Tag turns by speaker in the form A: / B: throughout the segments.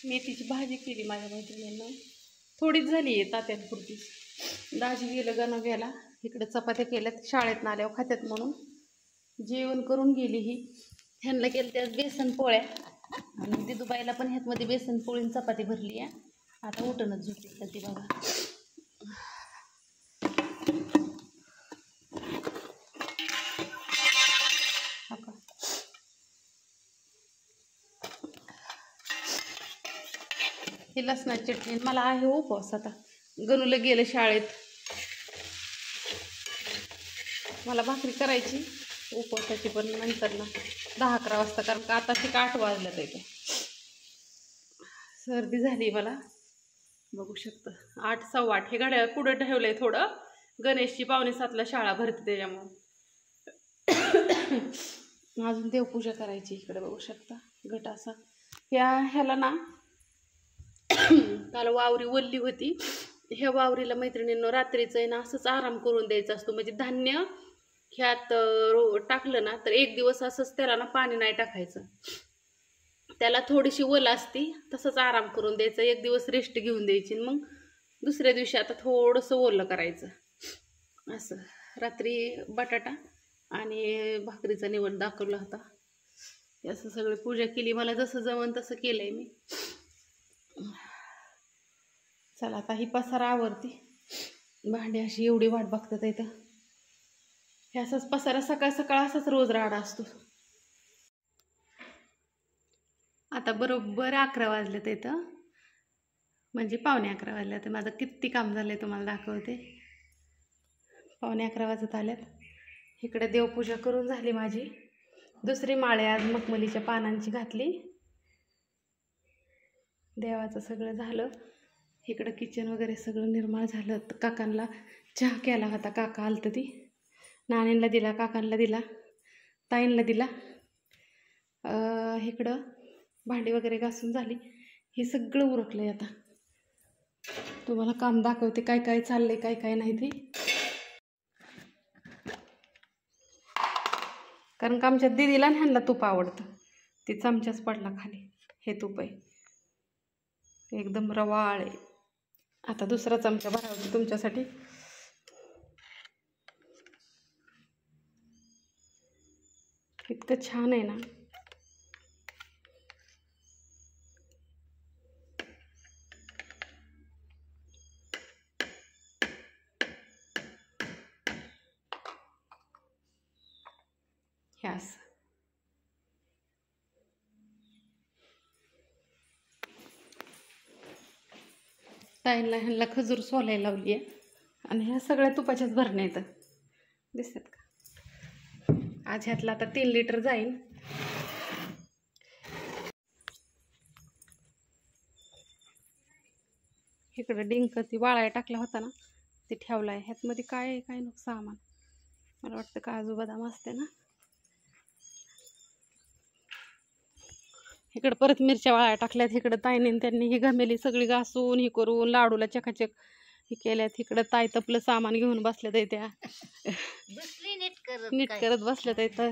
A: मेथीची भाजी केली माझ्या मैत्रिणींना, थोडीच झाली आहे तात्यांपुरती. दाजी गेलं गण घ्यायला, इकडे चपात्या केल्यात, शाळेत आल्यावर खात्यात म्हणून जेवण करून गेली. ही ह्यांना केलं त्यात बेसन पोळ्या आणि दिदूबाईला पण ह्यातमध्ये बेसन पोळी चपाती भरली आहे. आता उठणच झोपली तर ती बघा. ही लसणाची चटणी मला आहे उपवास. आता गणूला गेलं शाळेत, मला भाकरी करायची उपवासाची, पण नंतर ना 10-11 वाजता, कारण का आता ठीक 8 वाजल्यात येते. सर्दी झाली मला, बघू शकता. 8-8:15 हे घड्याळ पुढे ठेवलंय थोडं. गणेशची 6:45ला शाळा भरते त्याच्यामुळं. अजून देवपूजा करायची. इकडे बघू शकता घट असा. ह्याला ना काल वावरी वल्ली होती. ह्या वावरीला मैत्रिणींनो रात्रीचं आहे ना असंच आराम करून द्यायचा असतो. म्हणजे धान्य ह्यात टाकलं ना तर एक दिवस असंच त्याला ना पाणी नाही टाकायचं. त्याला थोडीशी वल असती, तसंच आराम करून द्यायचं. एक दिवस रेस्ट घेऊन द्यायची, मग दुसऱ्या दिवशी आता थोडंसं ओलं करायचं. असं रात्री बटाटा आणि भाकरीचा निवड दाखवला होता. असं सगळी पूजा केली. मला जसं जमन तसं केलंय मी. चला आता ही पसारा आवरती. भांडी अशी एवढी वाट बघतात इथं. हे असाच पसारा सकाळ सकाळ असाच रोज राडा असतो. आता बरोबर 11 वाजलेत इथं, म्हणजे 11:15 वाजले. तर माझं किती काम झालंय तुम्हाला दाखवते. 11:15 वाजत आल्यात. इकडे देवपूजा करून झाली माझी. दुसरी माळे आज मखमलीच्या पानांची घातली. देवाचं सगळं झालं. इकडं किचन वगैरे सगळं निर्माळ झालं. काकांना चहा केला होता, काका आलतं ती. नानींना दिला, काकांना दिला, ताईंना दिला. इकडं भांडी वगैरे घासून झाली. हे सगळं उरकलंय. आता तुम्हाला काम दाखवते काय काय चाललंय, काय काय नाही ते. कारण का आमच्या दीदीला ह्यांना तूप आवडतं. ती चमचाच पडला खाली. हे तूप आहे एकदम रवाळ आहे. आता दुसरा चमचा भरावते तुमच्यासाठी. इतकं छान आहे ना. हे असं ताईंला ह्यांना खजूर सोलायला लावली आहे. आणि ह्या सगळ्या तुपाच्याच भरण्या येतं, दिसतात का. आज ह्यातला आता 3 लिटर जाईल. इकडं डिंक ती वाळायला टाकला होता ना, ते ठेवला आहे. ह्यातमध्ये काय आहे काय नको सामान. मला वाटतं काजू बदाम असते ना. इकडं परत मिरच्या वाळायला टाकल्यात. इकडं ताईने त्यांनी ही घमेली सगळी घासून ही करून लाडूला चकाचक हे केल्यात. इकडं ताई तपलं सामान घेऊन बसल्यात त्या नीट करत बसल्यात इथं.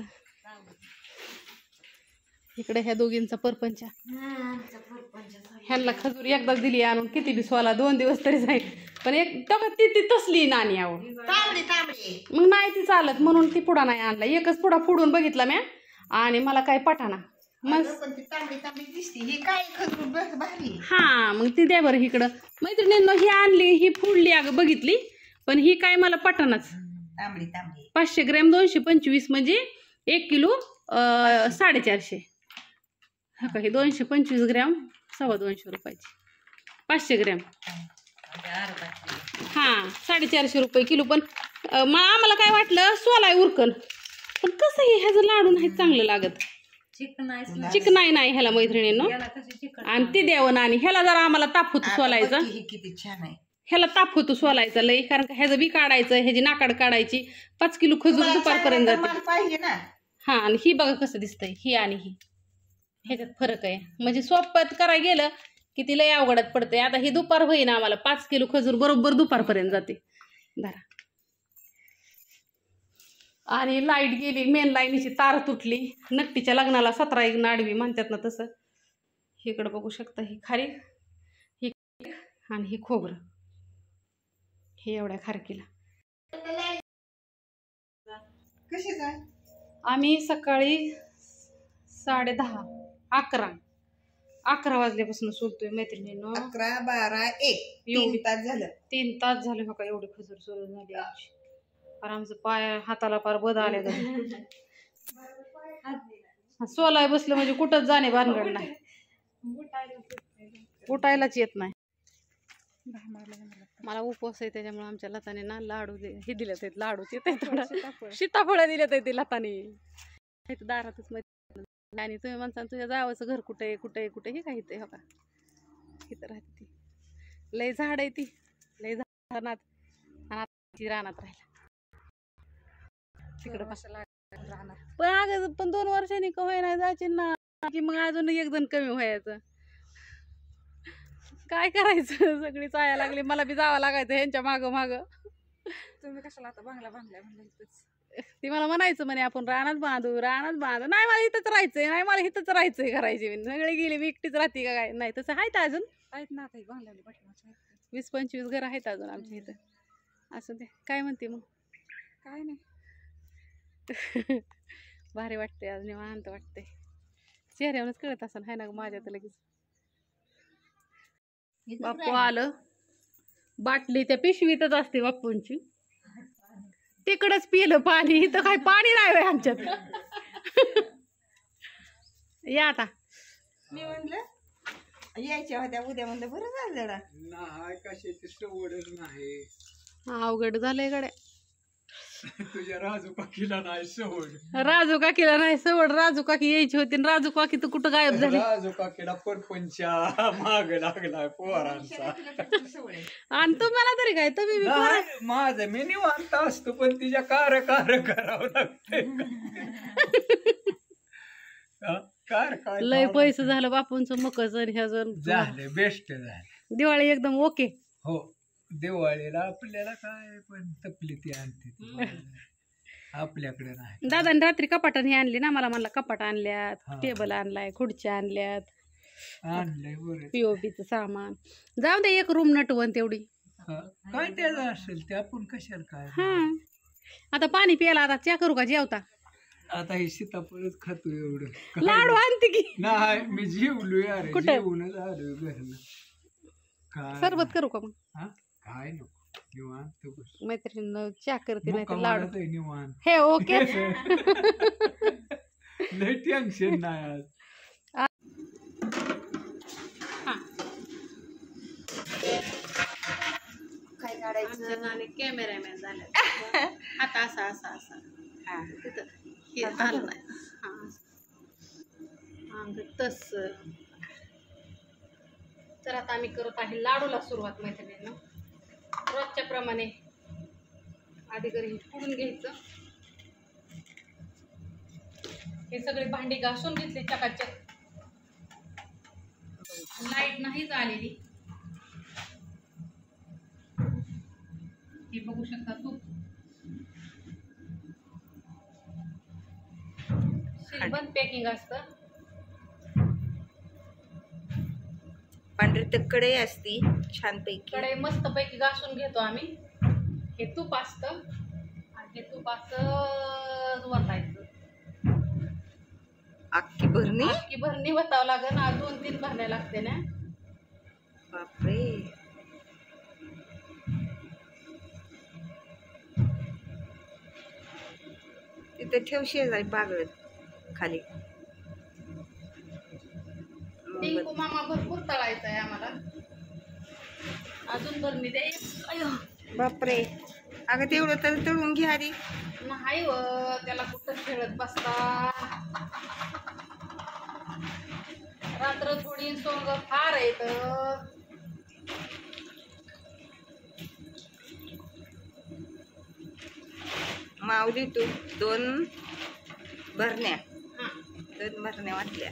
A: इकडे ह्या दोघींचा परपंच. ह्यांना खजूर एकदा दिली आणून, किती बी सोला 2 दिवस तरी जाईल. पण एक ती तसली नाणी आहो, मग नाही ती चालत म्हणून ती पुडा नाही आणला. एकच पुडा फोडून बघितला म्या आणि मला काय पटाना. मग हा मग ती द्या बरं. इकडं मैत्रिणींनो ही आणली, ही फोडली अगं बघितली, पण ही काय मला पटानाच. 500 ग्रॅम 225 म्हणजे 1 किलो 450. हा का, हे 225 ग्रॅम 225 रुपयाची 500 ग्रॅम. हा 450 रुपये किलो. पण आम्हाला काय वाटलं सोलाय उरकन, पण कसं हे ह्याचं लाडू नाही चांगलं लागत. चिकनाई नाही ह्याला मैत्रिणींनो. आणि ती द्यावं आणि ह्याला जरा आम्हाला ताप होतो सोलायचा.
B: किती छान आहे.
A: ह्याला ताप होतो सोलायचा लई, कारण का ह्याचं बी काढायचं, ह्याची नाकाड काढायची. 5 किलो खजूर दुपारपर्यंत जाते.
B: पाहिजे ना.
A: हा आणि ही बघा कसं दिसतंय. ही आणि ही ह्याच्यात फरक आहे. म्हणजे सोप्यात करायला गेलं की ती लय अवघडात पडते. आता ही दुपार होईना आम्हाला 5 किलो खजूर बरोबर दुपारपर्यंत जाते. धरा. आणि लाईट गेली, मेन लाईनीची तार तुटली. नट्टीच्या लग्नाला 17 एक नाडवी म्हणतात ना तसं. इकडं बघू शकता, ही खारीक, ही आणि ही खोबरं, हे एवढ्या खारकीला.
B: कशी काय
A: आम्ही सकाळी 10:30 11 वाजल्यापासून सोलतोय मैत्रिणीनं.
B: 11 12 1 3 तास झालं.
A: 3 तास झाले हो का. एवढी खजूर सोलून झाली आमची. पण आमचं पाय हाताला पार बद आले. सोलाय बसलं म्हणजे कुठंच जाणे भानगड नाही. उठायलाच येत नाही. मला उपवास आहे त्याच्यामुळे आमच्या लताने ना लाडू हे दिलेत आहेत. लाडूच येते थोडं, सीताफळं दिलेत आहेत लताने दारातच. आणि तुम्ही म्हणता तुझ्या जावाचं घर कुठे आहे कुठे आहे कुठे, हे काय इथे हो का. इथं राहते ती. लय झाड आहे ती, लय झाडात. आणि रानात राहिला तिकडं पण अगं पण 2 वर्षांनी कमाई नाही जायची ना की मग अजून एक जण कमी व्हायचं. काय करायचं, सगळी चाया लागली. मला बी जावं लागायचं ह्यांच्या मागं मागं.
B: तुम्ही कशाला आता बांगला बांधलाय म्हणलं.
A: ती मला म्हणायचं म्हणे आपण रानात बांधू नाही मला इथंच राहायचंय, नाही मला इथंच राहायचंय करायची. सगळे गेली, मी एकटीच राहते का काय. नाही तसं आहेत अजून, आहेत ना आता बांधलेली 20-25 घरं आहेत अजून आमच्या इथं. असं ते काय म्हणते मग. काय नाही भारी वाटते आज, निवांत वाटते. चेहऱ्यावरच कळत असं हाय ना माझ्या तर लगेच. बाप्पू आलं, बाटली त्या पिशवीतच असते बाप्पूंची. तिकडच पिलं पाणी, इथं काही पाणी नाही आमच्यात. या आता.
B: मी म्हणलं यायच्या होत्या उद्या, म्हणलं बरं झालं.
C: नाही कशाची सवडच नाही.
A: अवघड झालंय गड्या.
C: तुझ्या राजू काकीला नाही सवड.
A: राजू काकीला नाही सवड. राजू काकी यायची होती, राजू काकी तर कुठं गायब झाली.
C: राजू काकीला परपंचा माग लागलाय पोरांचा.
A: आणि तुम्हाला तरी काय, तुम्ही
C: माझं मी निवांत असतो पण तिच्या कार करावं लागतंय. काय
A: लय पैसे झालं बापूंचं मकच
C: झालं, बेस्ट झालं.
A: दिवाळी एकदम ओके.
C: हो, दिवाळीला आपल्याला काय पण तपली ती आणते आपल्याकडे नाही.
A: दादाने रात्री कपाटाने आणली ना, मला म्हणला कपाट आणल्यात, टेबल आणलाय, खुर्च्या आणल्यात,
C: आणलंय बरं.
A: पीओपीचं सामान. जाऊ दे, एक रूम नटवण तेवढी.
C: काय त्याचं असेल ते आपण कशाला काय.
A: हा, आता पाणी प्यायला आता च्या करू का जेवता.
C: आता हे सीताफळच खातो एवढं.
A: लाडू आणते की
C: नाही, मी जेवलो यार.
A: कुठं?
C: जेवूनच आलोय घरनं. काय
A: सरबत करू का मग.
C: काय नको, निवांत बस.
A: मैत्रिणीनं च्या करते नाही तर
C: मुक्कामाला
A: लाडू.
C: जाई निवांत.
A: हे ओके.
C: लय टेन्शन नाही आज.
B: काय काढायचं.
A: कॅमेरामॅन झाले आता. असा असा असा तिथं हे झालं नाही. हा तस. तर आता आम्ही करत आहे लाडूला सुरुवात. मैत्रिणींना रोजच्या प्रमाणे आधी घरी फोडून घ्यायचं. हे सगळी भांडी घासून घेतली चकाचक. लाईट नाहीच आलेली. हे बघू शकता, तूप बंद पॅकिंग असतं.
B: पांढरी तर कढई असती छानपैकी.
A: कढई मस्त पैकी घासून घेतो आम्ही. हे तूप असतं आणि हे तूप असं वतायचं.
B: अख्खी
A: भरणी वतावं लागेल. 2-3 भरण्या लागते ना.
B: बापरे. तिथे ठेव शेजारी बागळत खाली.
A: टिंकू मामा भरपूर तळायचं आहे आम्हाला. अजून भरणी दे.
B: बापरे. अगं तेवढं तर तळून घ्या आधी.
A: नाही व, त्याला कुठं खेळत बसता. रात्र थोडी सोंग फार येत.
B: माऊली तू 2 भरण्या वाटल्या.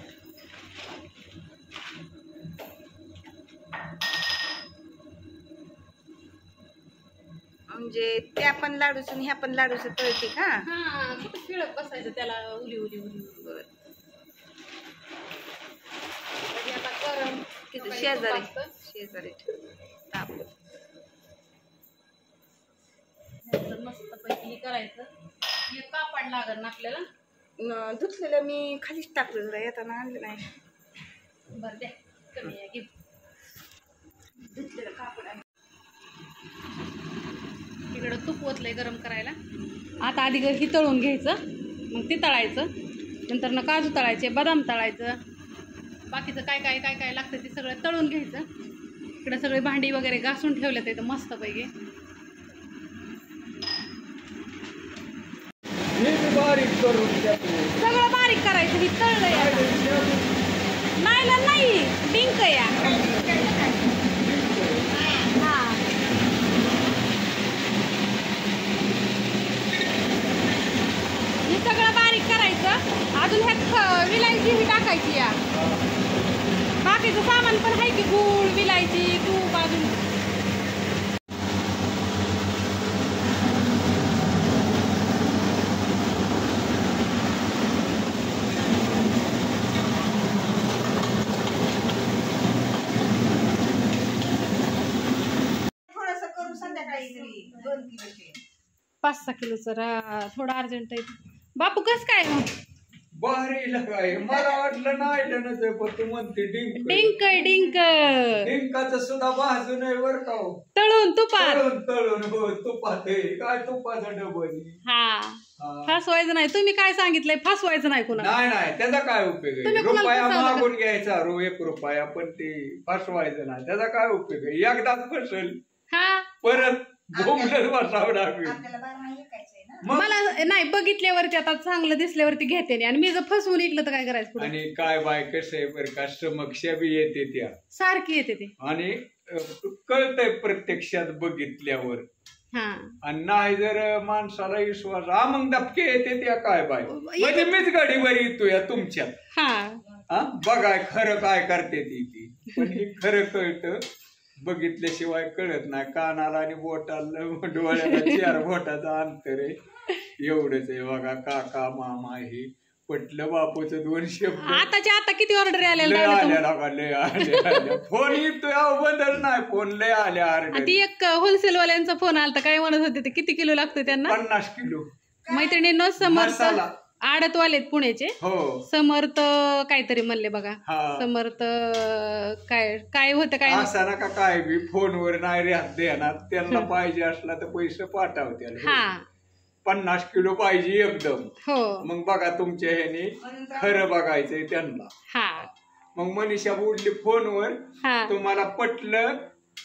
B: म्हणजे त्या पण लाडूचं आणि ह्या पण लाडूचं तळते का?
A: हा कुठं खेळत बसायचं त्याला उली उली उली
B: बरं.
A: म्हणजे आता गरम
B: तिथं
A: सकाळी
B: शेजारी
A: तूप असतं.
B: शेजारी तापलं.
A: नंतर मस्तपैकी करायचं. हे कापड लागल ना आपल्याला.
B: धुतलेलं मी खालीच टाकलं जरा येताना आणलं नाही.
A: बरं द्या कमी आहे घे.
B: धुतलेलं कापड आहे.
A: इकडं तूप ओतलंय गरम करायला. आता आधी ही तळून घ्यायचं, मग ते तळायचं. नंतर ना काजू तळायचे, बदाम तळायचं, बाकीचं काय काय काय काय लागतं ते सगळं तळून घ्यायचं. इकडं सगळे भांडी वगैरे घासून ठेवल्यात इथं मस्तपैकी.
C: बारीक करून
A: सगळं बारीक करायचं. ही तळलंय नाही ना, नाही डिंक या. हा हे सगळं बारीक करायचं. अजून ह्यात विलायची ही टाकायची या. बाकीचं सामान पण आहे की गूळ, विलायची, तूप अजून.
B: थोडंसं करू संध्याकाळी तरी 2 किलोचे.
A: 5-6 किलोचं थोडं अर्जंट आहे. बापू कसं काय मग?
C: बारीला काय मला वाटलं नाही नसे पण तू म्हणते डिंक
A: डिंक डिंक
C: डिंकाचं सुद्धा भाजून आहे बरं का हो.
A: तळून तुपात.
C: तळून तळून हो तुपात आहे. काय तुपाचं डबल
A: हा फसवायचं नाही. तुम्ही काय सांगितलंय? फसवायचं नाही कुणा.
C: नाही नाही त्याचा काय उपयोग
A: तुम्ही
C: आहे?
A: कुणाला
C: रुपया
A: फसवलं का?
C: मागून घ्यायचा 1 रुपया पण ते फसवायचं नाही. त्याचा काय उपयोग आहे? एकदाच फसेल
A: हा
C: परत बोंबलत बसावं लागेल.
B: आपल्याला 12 महिने विकायचंय ना.
C: मग
A: मला नाही बघितल्यावरती आता चांगलं दिसल्यावरती घेते नाही. आणि मी जर फसवून ऐकलं तर काय करायचं पुढे?
C: आणि काय बाय कसं आहे बरं का समक्ष बी येते त्या
A: सारखी येते ते.
C: आणि कळतंय प्रत्यक्षात बघितल्यावर.
A: हा
C: आणि नाही जर माणसाला विश्वास मग धपके येते त्या काय बाय म्हणजे मीच गाडी बरी येतो या तुमच्यात.
A: हा
C: बघाय खरं काय करते ती पण हे खरं कळतं बघितल्याशिवाय कळत नाही. कानाला आणि बोटाला डोळ्याला 4 बोटाचं अंतर आहे एवढंच आहे बघा. काका मामा हे पटलं बापूचं 2 शब्द.
A: आताच्या आता किती ऑर्डर
C: लय
A: आलेल्या?
C: आल्या लय आल्या फोन येतोय बदल नाही फोन लय आल्या ऑर्डर.
A: ती एक होलसेल वाल्यांचा फोन आलता. काय म्हणत होते ते किती किलो लागतोय त्यांना?
C: 50 किलो
A: मैत्रिणींनो समर्थ
C: मसाला.
A: आडतवालेत पुण्याचे.
C: हो
A: समर्थ काहीतरी म्हणले बघा.
C: हा.
A: समर्थ काय काय होतं काय
C: असं नका काय बी फोनवर नाही राहत देणार. त्यांना पाहिजे असला तर पैसे पाठवतील.
A: हा
C: 50 किलो पाहिजे एकदम.
A: हो
C: मग बघा तुमच्या ह्याने खरं बघायचंय त्यांना.
A: हा
C: मग मनीषा बोलली फोनवर
A: हा
C: तुम्हाला पटलं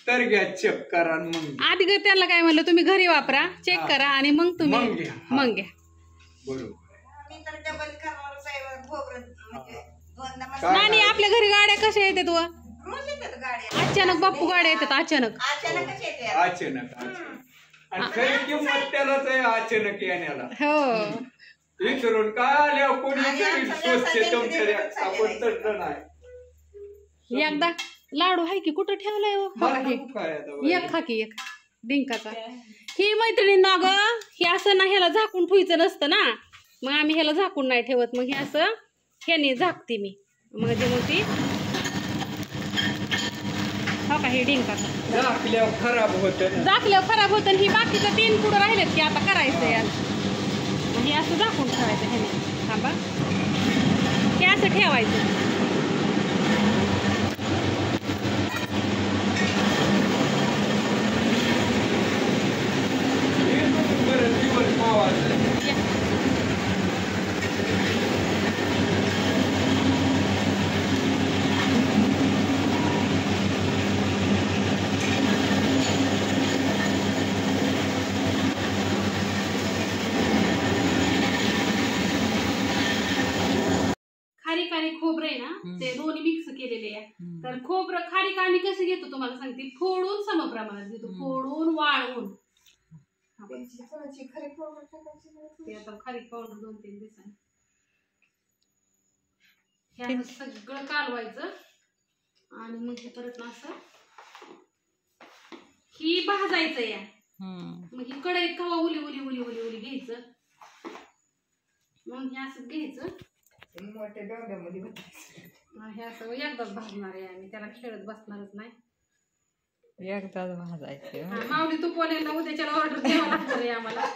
C: तर घ्या चेक करा. मग
A: आधी त्यांना काय म्हणलं तुम्ही घरी वापरा चेक
C: हा.
A: करा आणि मग तुम्ही
C: मग घ्या. हा.
A: मग घ्या.
C: बरोबर
B: मी तर डबल करणारच आहे खोबरं म्हणजे 2दा
C: काय?
A: नाही नाही, आपल्या घरी गाड्या कशा येतात व?
B: रोज येतात गाड्या.
A: अचानक बापू गाड्या येतात अचानक.
B: अचानकच येते.
C: अचानक आणि खरी किंमत त्यालाच आहे अचानक येण्याला.
A: हो
C: विचारून काय आल्या कोणी
B: आणि
C: तरी
B: आमचा
C: स्वच्छ
B: व्यवसाय
C: तुमच्या
B: देखील
C: आपण
B: चाललेला
C: तसलं नाही.
A: एकदा लाडू आहे की कुठं ठेवलाय हो?
C: मला
A: हे.
C: नको काय आता
A: एक खा की एक डिंकाचा. ही मैत्रिणींना ग हे असं ना ह्याला झाकून ठेवायचं नसतं ना. मग आम्ही ह्याला झाकून नाही ठेवत. मग हे असं ह्याने झाकते मी. म्हणजे मग ती हो का हे डिंकाचं
C: झाकल्यावर खराब होत
A: झाकल्यावर खराब होतं. ही बाकीचं 3 पुढं राहिलेत की आता करायचं याला. मग हे असं झाकून ठेवायचं ह्याने. थांबा हे असं ठेवायचं.
C: दिवस मावाचं.
A: खारीक आणि खोबरं आहे ना ते दोन्ही मिक्स केलेले आहे. तर खोबरं खारीक आम्ही कसं घेतो तुम्हाला सांगते. फोडून समप्रमाणात घेतो. फोडून वाळवून. ते आता खारीक पावडर 2-3 दिवसांनी हे असं सगळं कालवायचं. आणि मग हे परत ना असं ही भाजायचं या. मग ही कढईत कवा उली उली उली उली उली घ्यायचं, मग हे असं घ्यायचं
B: मोठ्या डोंग्यामध्ये होतं.
A: हे असं एकदाच भाजणार आहे आम्ही, त्याला खेळत बसणारच नाही.
D: एकदाच भाजायचे.
A: माऊली तूप वाल्यांना उद्याच्याला ऑर्डर द्यावं लागणार आहे आम्हाला.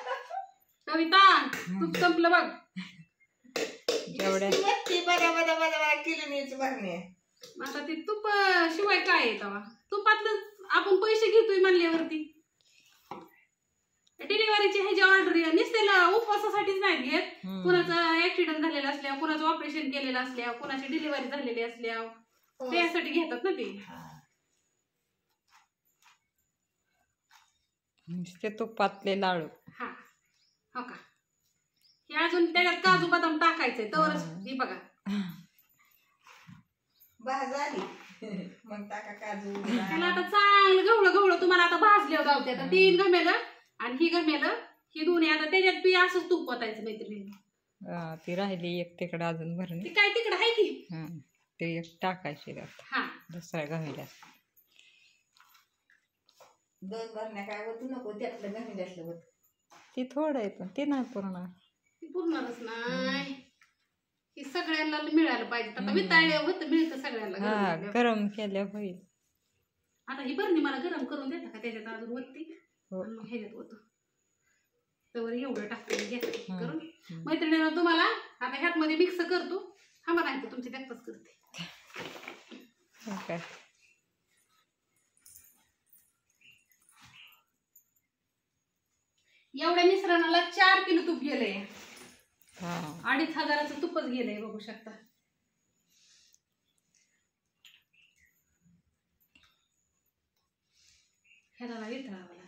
A: कविता तूप संपलं बघ.
D: जेवढ्या
B: बघा बघा बघा बघा किलोनीची भरणी आहे.
A: आता ते तूप शिवाय काय आहे तेव्हा, तुपातलं आपण पैसे घेतोय म्हणल्यावरती. डिलिव्हरीची ह्याची ऑर्डर नुसत्याला उपवासासाठीच नाही घेत, कुणाचा ऍक्सिडेंट झालेला असल्या, कुणाचं ऑपरेशन केलेलं असल्या, कुणाची डिलिव्हरी झालेली असल्या, त्यासाठी घेतात ना ते.
D: नुसते तुपातले लाडू.
A: हा हो का, हे अजून त्याच्यात काजू बदाम टाकायचंय तरच. हे बघा
B: भाज आली मग टाका काजू.
A: त्याला आता चांगलं गवळं गवळं तुम्हाला आता भाजल्यावर गावते. आता 3 घमेलं आणि ही घमेलं, ही दोन्ही आता त्याच्यात बी असंच तूप ओतायचं मैत्रिणी.
D: ती राहिली एक तिकडे अजून भरणी.
A: ती काय तिकडं आहे की,
D: ते एक टाकायचे
A: हा
D: दुसऱ्या गव्हायला.
B: 2 भरण्या काय होत नको, त्यातलं गणी असलं होत.
D: ती थोडं आहे पण ते नाही पुरणार.
A: ती पुरणारच नाही. ही सगळ्यांना मिळायला पाहिजे. आता वितळल्या होतं, मिळतं सगळ्यांना.
D: गरम केल्या होईल.
A: आता ही बरणी मला गरम करून देता का त्याच्यात अजून वरती, मग ह्याच्यात होतं तर एवढं टाकते घ्या करून. मैत्रिणीनं तुम्हाला आता ह्यात मध्ये मिक्स करतो. हा मला नाही तुमची त्यातच करते. एवढ्या मिश्रणाला 4 किलो तूप गेलंय. 2500 तुपच गेलंय, बघू शकता. ह्याला वितळावं लागलं.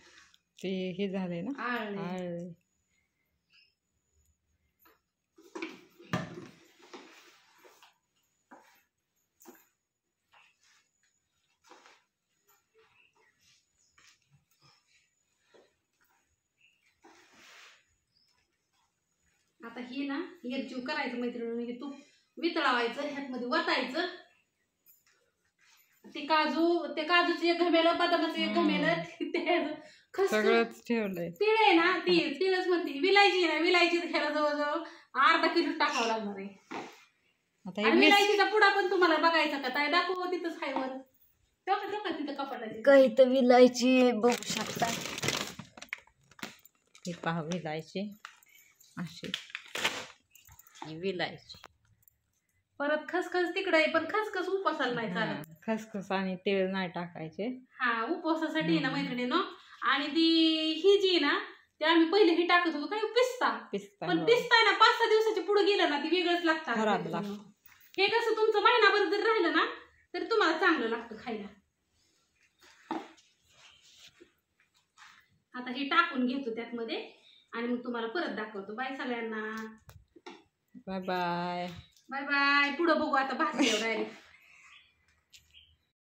D: ते हे झाले ना
A: आळले. आता हे ना एकजीव करायचं मैत्रिणी. हे तूप वितळावायचं, ह्यात मध्ये वतायचं. ते काजूचं एक घमेलं, बदामाचं एक घमेलं,
D: सगळंच ठेवलंय.
A: तिळ आहे ना, तिळच म्हणते. विलायची ना, विलायची ह्याला जवळजवळ अर्धा किलो टाकावं लागणार आहे. आणि विलायचीचा पुडा पण तुम्हाला बघायचा का, ताई दाखव तिथंच आहे वर. तेव्हा तिथं कपाटाची
D: काही तर विलायची बघू शकता. ही पहा विलायची अशी विलायची.
A: परत खसखस तिकडे आहे, पण खसखस उपवासाला नाही चालत.
D: खसखस आणि तेल नाही टाकायचे.
A: हा उपवासासाठी ना मैत्रिणीनो. आणि ती ही जी ना, ते आम्ही पहिले ही टाकत होतो काय पिस्ता. पण पिस्ता ना 5-6 दिवसाच्या पुढे गेलं ना, ती वेगळंच लागतं. हे कसं तुमचं महिनाभर जर राहिलं ना, तर तुम्हाला चांगलं लागतं खायला. आता हे टाकून घेतो त्यात मध्ये आणि मग तुम्हाला परत दाखवतो. बाय सगळ्यांना.
D: Bye bye.
A: Bye bye. पुढं बघू आता भाजल्यावर डायरेक्ट.